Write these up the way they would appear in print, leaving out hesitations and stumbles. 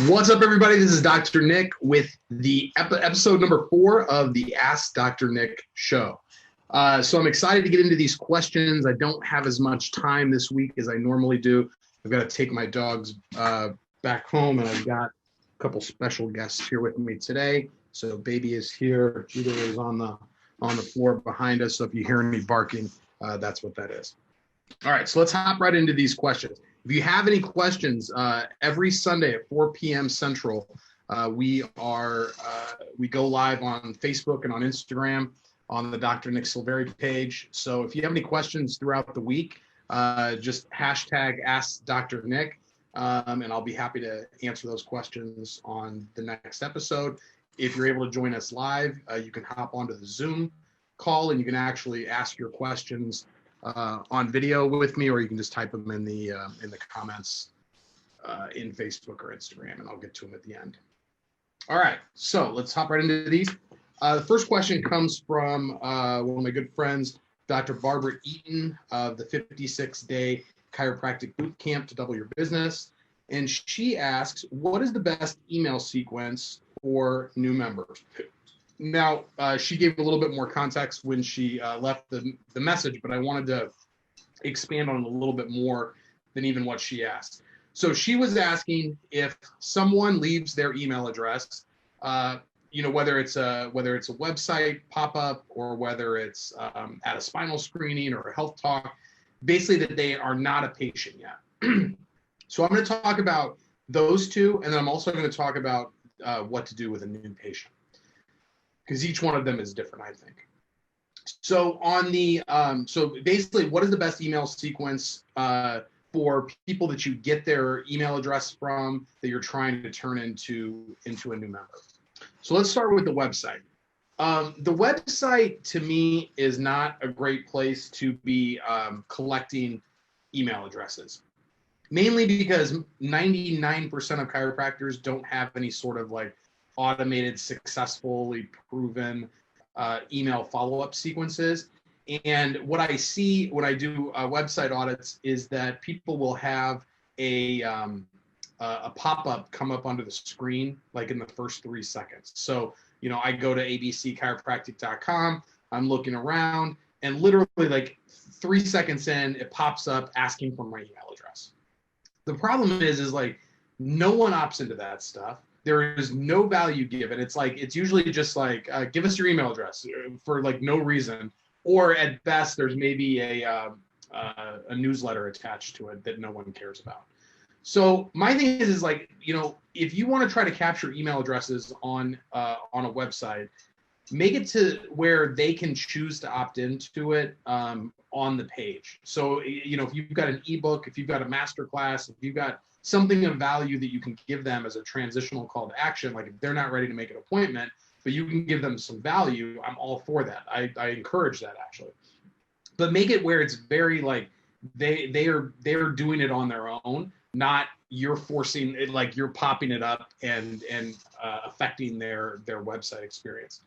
What's up, everybody? This is Dr. Nick with the episode number 4 of the Ask Dr. Nick show. So I'm excited to get into these questions. I don't have as much time this week as I normally do. I've got to take my dogs back home, and I've got a couple special guests here with me today. So baby is here. Judah is on the floor behind us. So if you hear any barking, that's what that is. All right, so let's hop right into these questions. If you have any questions, every Sunday at 4 p.m. Central, we go live on Facebook and on Instagram on the Dr. Nick Silveri page. So if you have any questions throughout the week, just hashtag Ask Dr. Nick, and I'll be happy to answer those questions on the next episode. If you're able to join us live, you can hop onto the Zoom call and you can actually ask your questions on video with me, or you can just type them in the comments in Facebook or Instagram, and I'll get to them at the end. All right, so let's hop right into these. The first question comes from one of my good friends, Dr. Barbara Eaton of the 56-day chiropractic boot camp to double your business. And she asks, what is the best email sequence for new members? Now, she gave a little bit more context when she left the message, but I wanted to expand on it a little bit more than even what she asked. So she was asking if someone leaves their email address, whether it's a website pop-up or whether it's at a spinal screening or a health talk, basically that they are not a patient yet. So I'm going to talk about those two, and then I'm also going to talk about what to do with a new patient, because each one of them is different, I think. So on the so basically, what is the best email sequence for people that you get their email address from that you're trying to turn into a new member? So let's start with the website. The website, to me, is not a great place to be collecting email addresses, mainly because 99% of chiropractors don't have any sort of like automated, successfully proven email follow-up sequences. And what I see when I do website audits is that people will have a pop-up come up onto the screen like in the first 3 seconds. So, I go to abcchiropractic.com, I'm looking around, and literally like 3 seconds in, it pops up asking for my email address. The problem is like no one opts into that stuff. There is no value given. It's usually just like, give us your email address for like no reason. Or at best, there's maybe a newsletter attached to it that no one cares about. So my thing is like, if you want to try to capture email addresses on a website, make it to where they can choose to opt into it on the page. So, if you've got an ebook, if you've got a masterclass, if you've got something of value that you can give them as a transitional call to action, like if they're not ready to make an appointment, but you can give them some value, I'm all for that. I encourage that, actually. But make it where it's very like they're doing it on their own, not you're forcing it, like you're popping it up and affecting their website experience.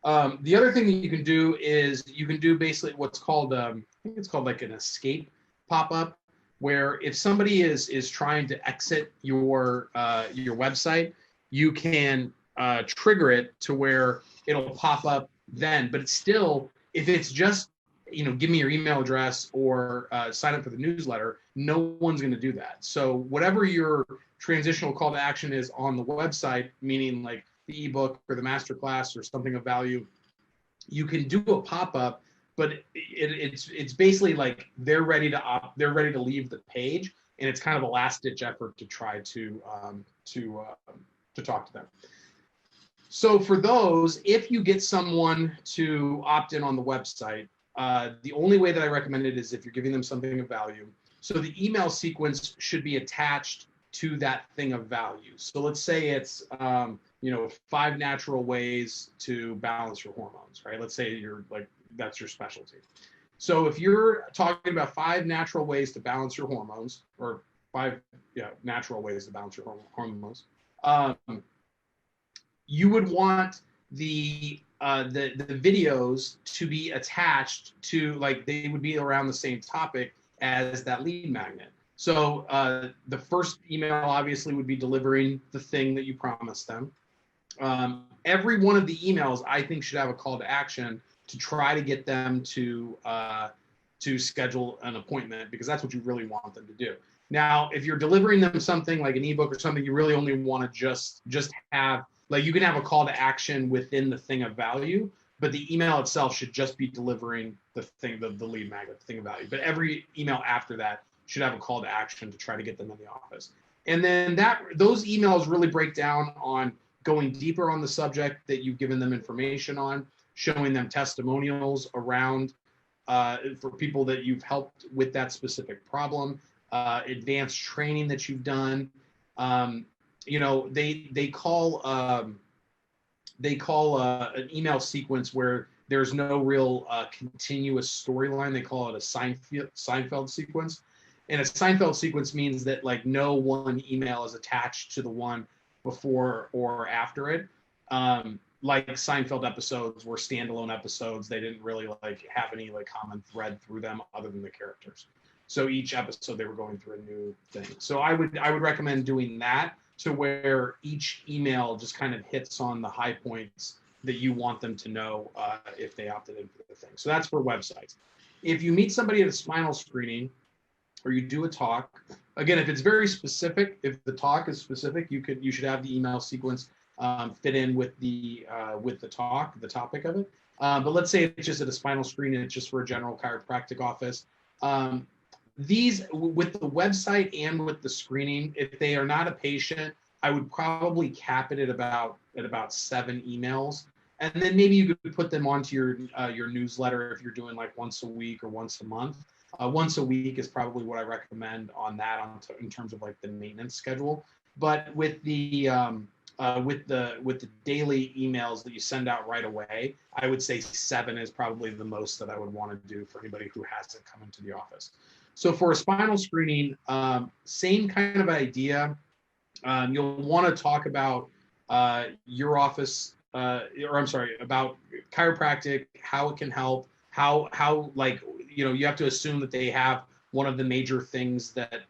The other thing that you can do is you can do basically what's called I think it's called like an escape pop-up, where if somebody is trying to exit your website, you can trigger it to where it'll pop up then. But it's still, if it's just, give me your email address or sign up for the newsletter, no one's going to do that. So whatever your transitional call to action is on the website, meaning like the ebook or the masterclass or something of value, you can do a pop-up. But it's basically like they're ready to leave the page, and it's kind of a last-ditch effort to try to talk to them. So for those, if you get someone to opt in on the website, the only way that I recommend it is if you're giving them something of value. So the email sequence should be attached to that thing of value. So let's say it's 5 natural ways to balance your hormones, right? Let's say you're like, that's your specialty. So if you're talking about 5 natural ways to balance your hormones, or 5 natural ways to balance your hormones, you would want the videos to be attached to, like, they would be around the same topic as that lead magnet. So the first email obviously would be delivering the thing that you promised them. Every one of the emails I think should have a call to action to try to get them to schedule an appointment, because that's what you really want them to do. Now, if you're delivering them something like an ebook or something, you really only want to just have, like, you can have a call to action within the thing of value, but the email itself should just be delivering the thing, the lead magnet, the thing of value. But every email after that should have a call to action to try to get them in the office. And then those emails really break down on going deeper on the subject that you've given them information on, showing them testimonials around for people that you've helped with that specific problem, advanced training that you've done. You know, they call an email sequence where there's no real continuous storyline. They call it a Seinfeld sequence. And a Seinfeld sequence means that, like, no one email is attached to the one before or after it. Like Seinfeld episodes were standalone episodes. They didn't really like have any like common thread through them other than the characters. So each episode they were going through a new thing. So I would recommend doing that, to where each email just kind of hits on the high points that you want them to know if they opted in for the thing. So that's for websites. If you meet somebody at a spinal screening or you do a talk, again, if it's very specific, if the talk is specific, you should have the email sequence fit in with the talk, the topic of it. But let's say it's just at a spinal screening, it's just for a general chiropractic office. These, with the website and with the screening, if they are not a patient, I would probably cap it at about 7 emails, and then maybe you could put them onto your newsletter if you're doing like once a week or once a month. Once a week is probably what I recommend on that in terms of like the maintenance schedule. But with the daily emails that you send out right away, I would say 7 is probably the most that I would want to do for anybody who hasn't come into the office. So for a spinal screening, same kind of idea. You'll want to talk about your office, about chiropractic, how it can help, how like, you have to assume that they have one of the major things that,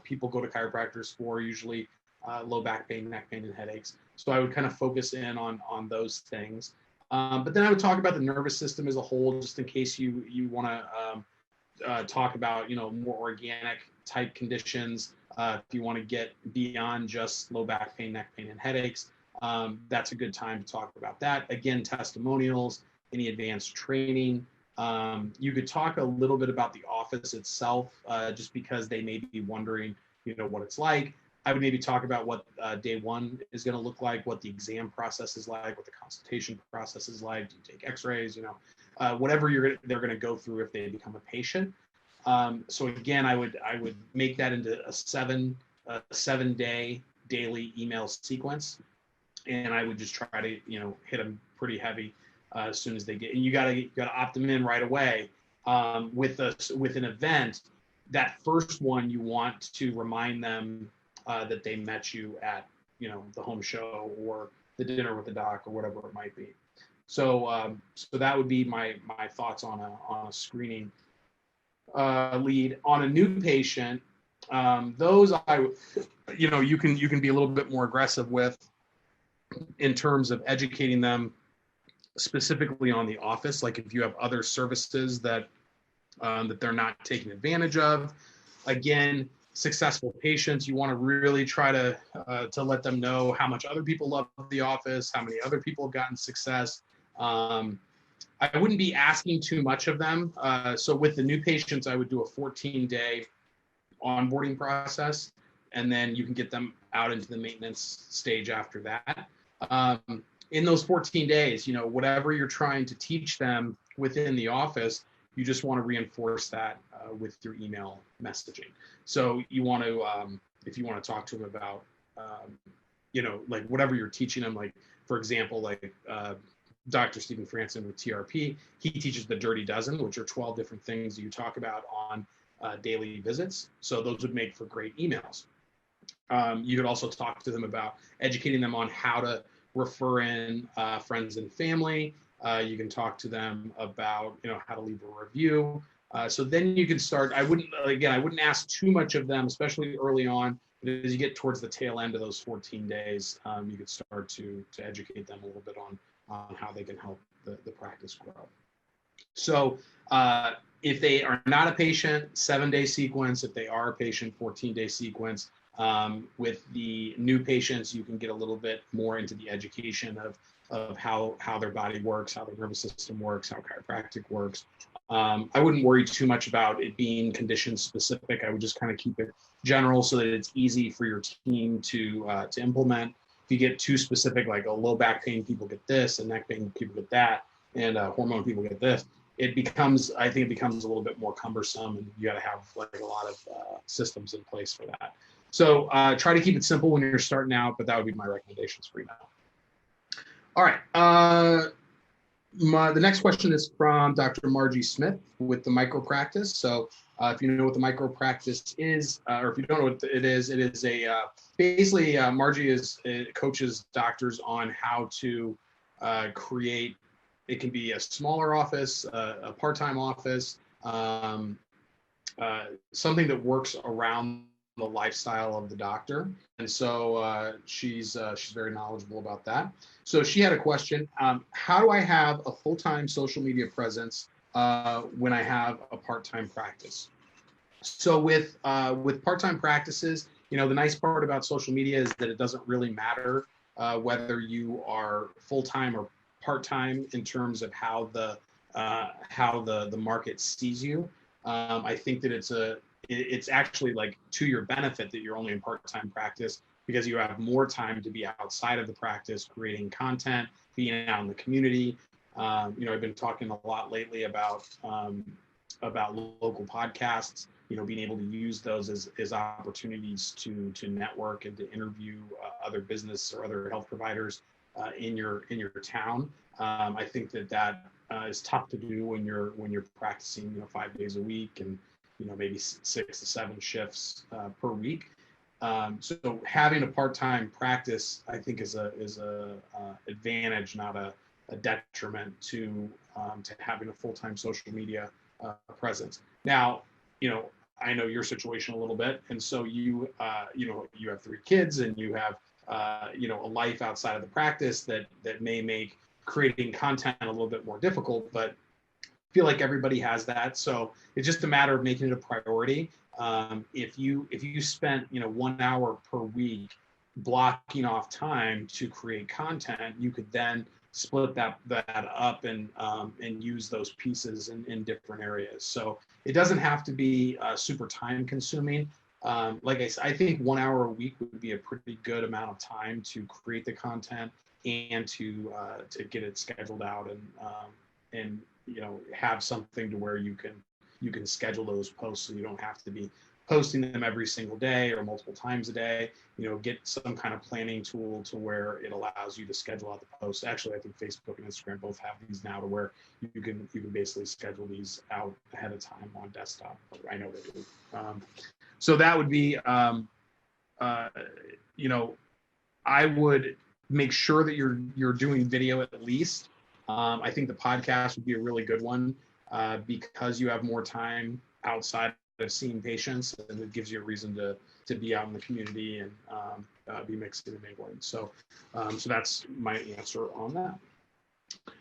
people go to chiropractors for, usually low back pain, neck pain, and headaches. So I would kind of focus in on those things. But then I would talk about the nervous system as a whole, just in case you want to talk about, more organic type conditions. If you want to get beyond just low back pain, neck pain, and headaches, that's a good time to talk about that. Again, testimonials, any advanced training. You could talk a little bit about the office itself, just because they may be wondering, what it's like. I would maybe talk about what day one is going to look like, what the exam process is like, what the consultation process is like. Do you take X-rays? Whatever they're going to go through if they become a patient. So again, I would make that into a 7-day daily email sequence, and I would just try to hit them pretty heavy as soon as they get. And you got to opt them in right away. With an event, that first one you want to remind them that they met you at the home show or the dinner with the doc or whatever it might be. So that would be my thoughts on a screening lead. On a new patient, those you can be a little bit more aggressive with, in terms of educating them specifically on the office. Like if you have other services that they're not taking advantage of. Again, successful patients, you want to really try to let them know how much other people love the office, how many other people have gotten success. I wouldn't be asking too much of them. So with the new patients, I would do a 14-day onboarding process, and then you can get them out into the maintenance stage after that. In those 14 days, whatever you're trying to teach them within the office, you just want to reinforce that with your email messaging. So you want to, if you want to talk to them about, like whatever you're teaching them, like for example, like Dr. Stephen Franson with TRP, he teaches the Dirty Dozen, which are 12 different things that you talk about on daily visits. So those would make for great emails. You could also talk to them about educating them on how to refer in friends and family. You can talk to them about, how to leave a review. So then you can start. I wouldn't ask too much of them, especially early on. But as you get towards the tail end of those 14 days, you could start to educate them a little bit on how they can help the practice grow. So if they are not a patient, 7-day sequence. If they are a patient, 14-day sequence. With the new patients, you can get a little bit more into the education of how their body works, how their nervous system works, how chiropractic works. I wouldn't worry too much about it being condition specific. I would just kind of keep it general so that it's easy for your team to implement. If you get too specific, like a low back pain, people get this, and neck pain, people get that, and hormone people get this. I think it becomes a little bit more cumbersome, and you got to have like a lot of systems in place for that. So try to keep it simple when you're starting out, but that would be my recommendations for you now. All right. The next question is from Dr. Margie Smith with the Micropractice. So if you know what the Micropractice is, or if you don't know what it is a basically Margie coaches doctors on how to create. It can be a smaller office, a part-time office, something that works around the lifestyle of the doctor. And so she's very knowledgeable about that. So she had a question, how do I have a full-time social media presence when I have a part-time practice? So with part-time practices, the nice part about social media is that it doesn't really matter whether you are full-time or part-time in terms of how the market sees you. I think that it's actually like to your benefit that you're only in part-time practice, because you have more time to be outside of the practice, creating content, being out in the community. I've been talking a lot lately about local podcasts, being able to use those as opportunities to network and to interview other business or other health providers in your town. I think that is tough to do when you're practicing 5 days a week and maybe 6 to 7 shifts per week. So having a part-time practice, I think, is a advantage, not a detriment to having a full-time social media presence. Now, I know your situation a little bit, and so you have 3 kids, and you have a life outside of the practice that may make creating content a little bit more difficult, but I feel like everybody has that. So it's just a matter of making it a priority. If you spent 1 hour per week blocking off time to create content, you could then split that up and use those pieces in different areas. So it doesn't have to be super time consuming. Like I said, I think 1 hour a week would be a pretty good amount of time to create the content and to get it scheduled out and have something to where you can schedule those posts, so you don't have to be posting them every single day or multiple times a day. Get some kind of planning tool to where it allows you to schedule out the posts. Actually, I think Facebook and Instagram both have these now to where you can basically schedule these out ahead of time on desktop. I know they do. So that would be, I would make sure that you're doing video at least. I think the podcast would be a really good one because you have more time outside of seeing patients, and it gives you a reason to be out in the community and be mixing and mingling. So that's my answer on that.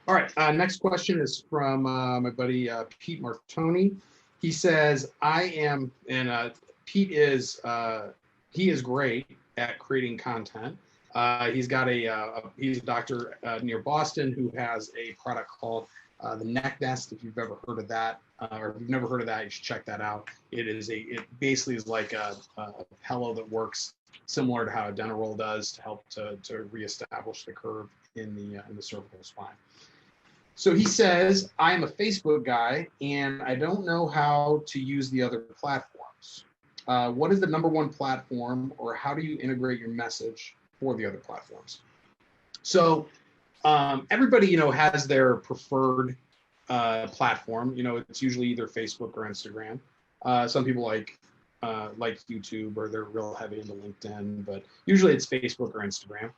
All right, next question is from my buddy Pete Martoni. He says, Pete is he is great at creating content. He's a doctor near Boston who has a product called the Neck Nest. If you've ever heard of that, or if you've never heard of that, you should check that out. It basically is like a pillow that works similar to how a dental roll does to help to reestablish the curve in the cervical spine. So he says, I am a Facebook guy and I don't know how to use the other platforms. What is the #1 platform, or how do you integrate your message for the other platforms? So everybody, has their preferred platform. It's usually either Facebook or Instagram. Some people like YouTube, or they're real heavy into LinkedIn, but usually it's Facebook or Instagram.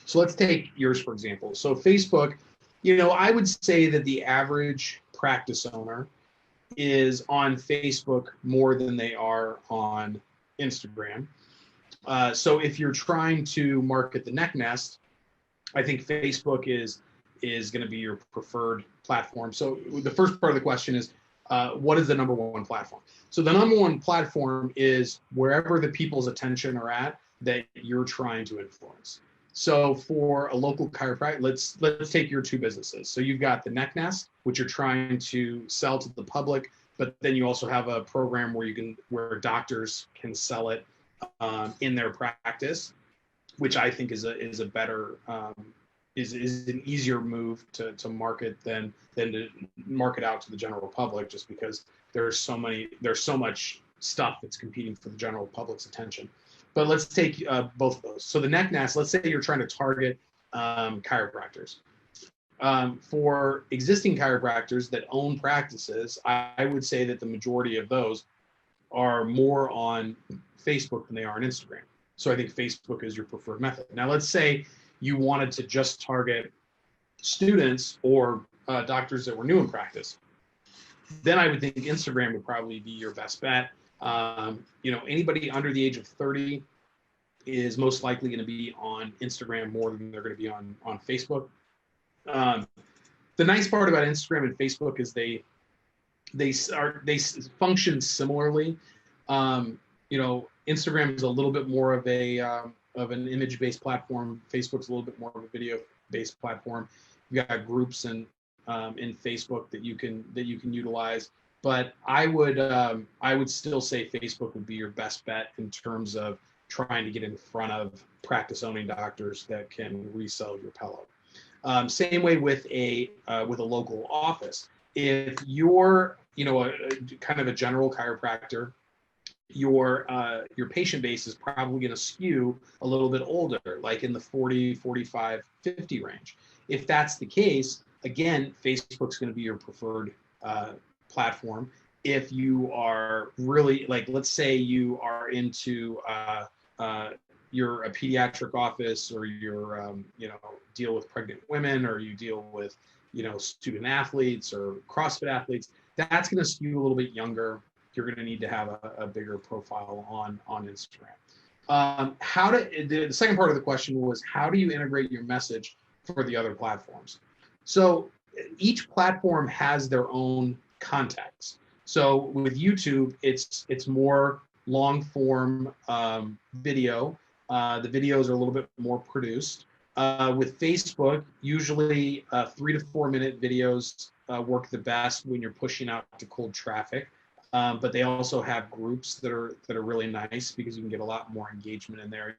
So let's take yours, for example. So Facebook, I would say that the average practice owner is on Facebook more than they are on Instagram. So if you're trying to market the neck nest, I think Facebook is going to be your preferred platform. So the first part of the question is, what is the number one platform? So the number one platform is wherever the people's attention are at that you're trying to influence. So for a local chiropractor, let's take your two businesses. So you've got the neck nest, which you're trying to sell to the public, but then you also have a program where doctors can sell it in their practice, which I think is a better is an easier move to market than to market out to the general public, just because there's so much stuff that's competing for the general public's attention. But let's take both of those. So the neck nest, let's say you're trying to target chiropractors. For existing chiropractors that own practices, I would say that the majority of those are more on Facebook than they are on Instagram. So I think Facebook is your preferred method. Now, let's say you wanted to just target students or doctors that were new in practice. Then I would think Instagram would probably be your best bet. Anybody under the age of 30 is most likely going to be on Instagram more than they're going to be on Facebook. The nice part about Instagram and Facebook is they function similarly. Instagram is a little bit more of an image-based platform. Facebook's a little bit more of a video-based platform. You got groups in Facebook that you can utilize. But I would still say Facebook would be your best bet in terms of trying to get in front of practice-owning doctors that can resell your pillow. Same way with a local office. If you're kind of a general chiropractor, your patient base is probably going to skew a little bit older, like in the 40, 45, 50 range. If that's the case, again, Facebook's going to be your preferred platform. If you are really, like, let's say you are into you're a pediatric office, or you're deal with pregnant women, or you deal with student athletes or CrossFit athletes, that's going to skew a little bit younger. You're going to need to have a bigger profile on Instagram. The second part of the question was, how do you integrate your message for the other platforms? So each platform has their own context. So with YouTube, it's more long form video. The videos are a little bit more produced. With Facebook, usually 3 to 4 minute videos work the best when you're pushing out to cold traffic. But they also have groups that are really nice, because you can get a lot more engagement in there.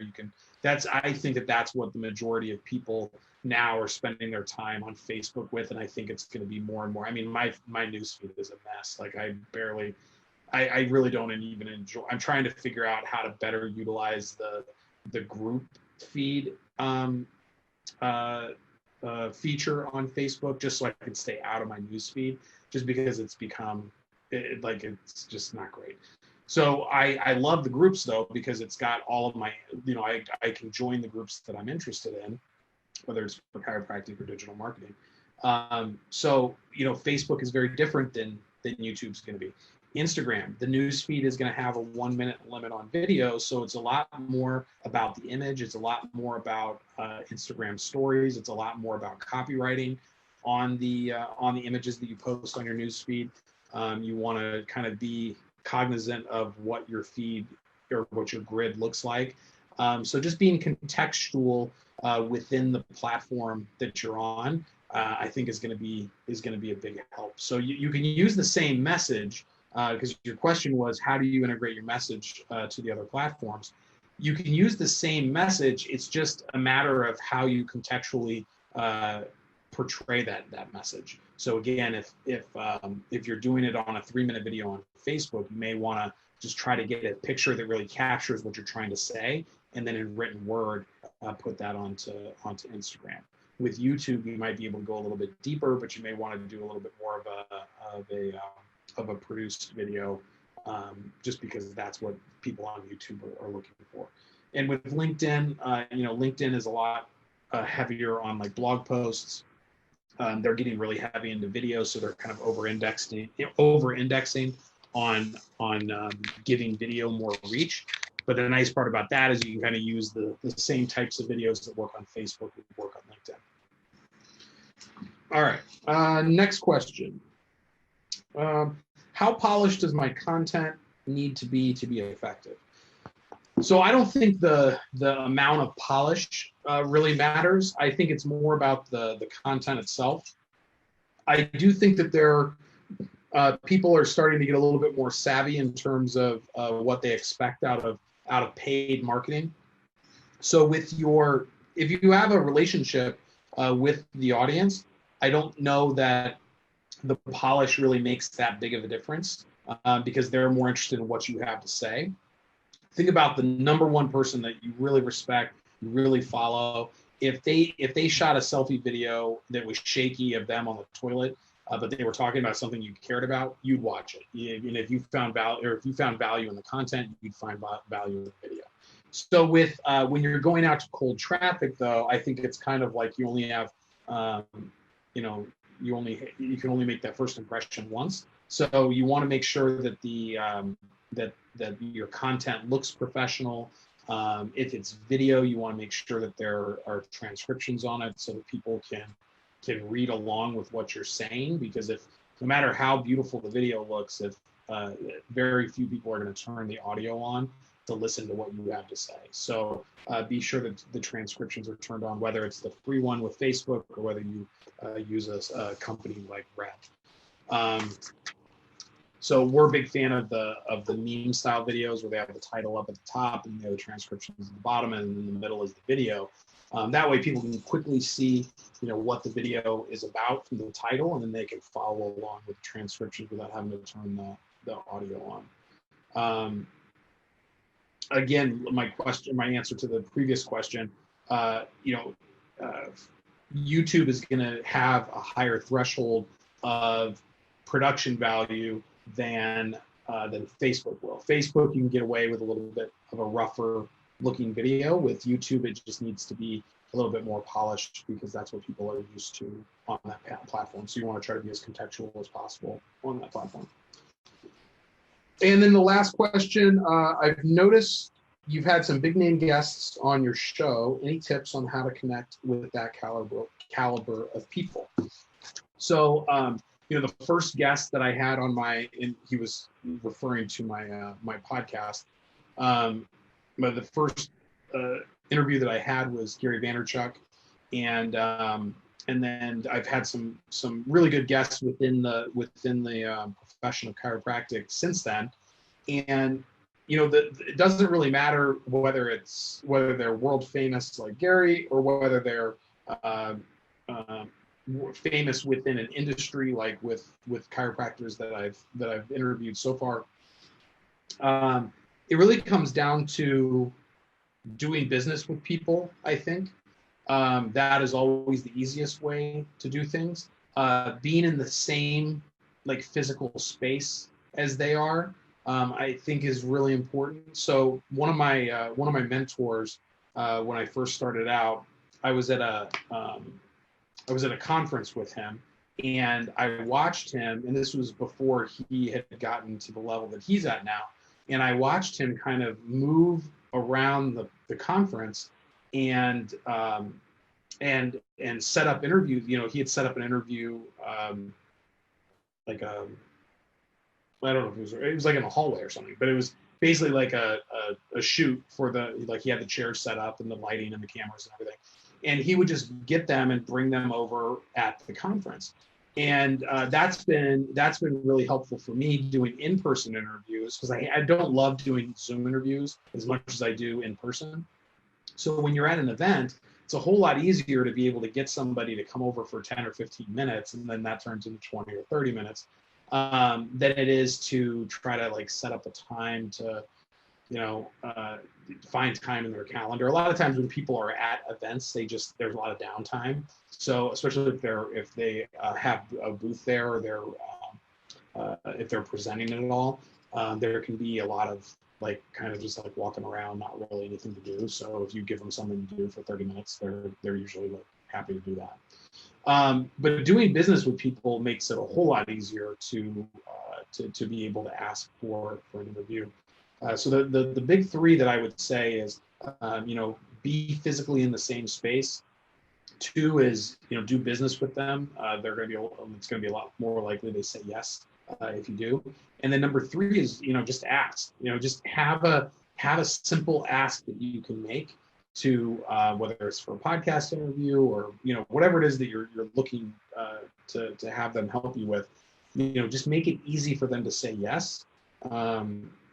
I think that's what the majority of people now are spending their time on Facebook with, and I think it's going to be more and more. I mean, my newsfeed is a mess. Like I really don't even enjoy. I'm trying to figure out how to better utilize the group feed feature on Facebook, just so I can stay out of my newsfeed, just because it's become it's just not great. So I love the groups though, because it's got all of my, I can join the groups that I'm interested in, whether it's for chiropractic or digital marketing. So Facebook is very different than YouTube's going to be. Instagram, the news feed is going to have a 1 minute limit on video, so it's a lot more about the image. It's a lot more about Instagram stories. It's a lot more about copywriting on the images that you post on your news feed. You want to kind of be cognizant of what your feed or what your grid looks like. So just being contextual within the platform that you're on, I think is going to be a big help. So you can use the same message, because your question was, how do you integrate your message to the other platforms? You can use the same message. It's just a matter of how you contextually portray that message. So again, if you're doing it on a 3 minute video on Facebook, you may want to just try to get a picture that really captures what you're trying to say, and then in written word, put that onto Instagram. With YouTube, you might be able to go a little bit deeper, but you may want to do a little bit more of a produced video, just because that's what people on YouTube are looking for. And with LinkedIn, LinkedIn is a lot heavier on like blog posts. They're getting really heavy into video, so they're kind of over-indexing on giving video more reach. But the nice part about that is you can kind of use the same types of videos that work on Facebook and work on LinkedIn. All right, next question. How polished does my content need to be effective? So I don't think the amount of polish really matters. I think it's more about the content itself. I do think that people are starting to get a little bit more savvy in terms of what they expect out of paid marketing. So if you have a relationship with the audience, I don't know that the polish really makes that big of a difference because they're more interested in what you have to say. Think about the number one person that you really respect, you really follow. If they shot a selfie video that was shaky of them on the toilet, but they were talking about something you cared about, you'd watch it. And if you found value, or if you found value in the content, you'd find value in the video. So with when you're going out to cold traffic, though, I think it's kind of like you only have, you can only make that first impression once. So you want to make sure that that your content looks professional. If it's video, you want to make sure that there are transcriptions on it so that people can read along with what you're saying, because no matter how beautiful the video looks, if very few people are going to turn the audio on to listen to what you have to say. So be sure that the transcriptions are turned on, whether it's the free one with Facebook or whether you use a company like Red. So we're a big fan of the meme style videos where they have the title up at the top and the transcriptions at the bottom, and in the middle is the video. That way people can quickly see, what the video is about from the title, and then they can follow along with the transcriptions without having to turn the audio on. Again, my answer to the previous question, YouTube is going to have a higher threshold of production value than Facebook will. Facebook, you can get away with a little bit of a rougher looking video. With YouTube, it just needs to be a little bit more polished because that's what people are used to on that platform. So you want to try to be as contextual as possible on that platform. And then the last question, I've noticed you've had some big name guests on your show. Any tips on how to connect with that caliber of people? So, the first guest that I had on he was referring to my podcast. But the first interview that I had was Gary Vaynerchuk, and then I've had some really good guests within the profession of chiropractic since then. And it doesn't really matter whether they're world famous like Gary or whether they're famous within an industry like with chiropractors that I've interviewed so far. It really comes down to doing business with people, I think. That is always the easiest way to do things. Being in the same physical space as they are, I think is really important. So one of my mentors, when I first started out, I was at a conference with him, and I watched him, and this was before he had gotten to the level that he's at now. And I watched him kind of move around the conference and set up interviews. He had set up an interview, I don't know if it was like in a hallway or something, but it was basically like a shoot for he had the chairs set up and the lighting and the cameras and everything. And he would just get them and bring them over at the conference. And that's been really helpful for me doing in-person interviews, because I don't love doing Zoom interviews as much as I do in person. So when you're at an event, it's a whole lot easier to be able to get somebody to come over for 10 or 15 minutes, and then that turns into 20 or 30 minutes, than it is to try to set up a time to, find time in their calendar. A lot of times when people are at events, there's a lot of downtime. So especially if they have a booth there, or if they're presenting it at all, there can be a lot of kind of just walking around, not really anything to do. So if you give them something to do for 30 minutes, they're usually happy to do that. But doing business with people makes it a whole lot easier to be able to ask for an interview. So the big three that I would say is, be physically in the same space. 2 is, do business with them. It's going to be a lot more likely they say yes if you do. And then number 3 is, just ask. Just have a simple ask that you can make to whether it's for a podcast interview or whatever it is that you're looking to have them help you with. Just make it easy for them to say yes.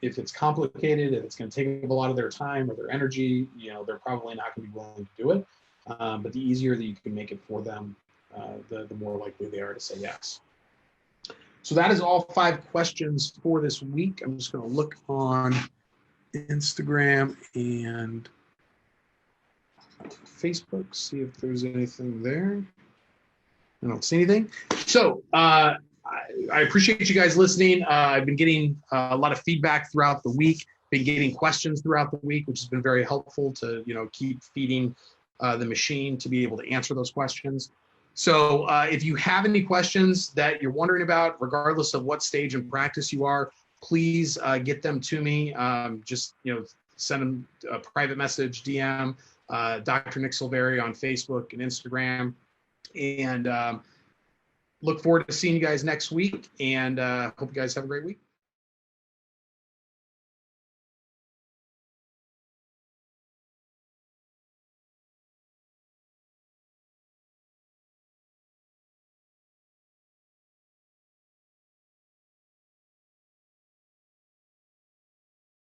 If it's complicated, if it's going to take up a lot of their time or their energy, they're probably not going to be willing to do it. But the easier that you can make it for them, the more likely they are to say yes. So that is all 5 questions for this week. I'm just going to look on Instagram and Facebook, see if there's anything there. I don't see anything. So I appreciate you guys listening. I've been getting a lot of feedback throughout the week, been getting questions throughout the week, which has been very helpful to keep feeding the machine to be able to answer those questions. So if you have any questions that you're wondering about, regardless of what stage in practice you are, please get them to me. Just send them a private message, DM, Dr. 𝐿𝐼 on Facebook and Instagram. And look forward to seeing you guys next week, and hope you guys have a great week.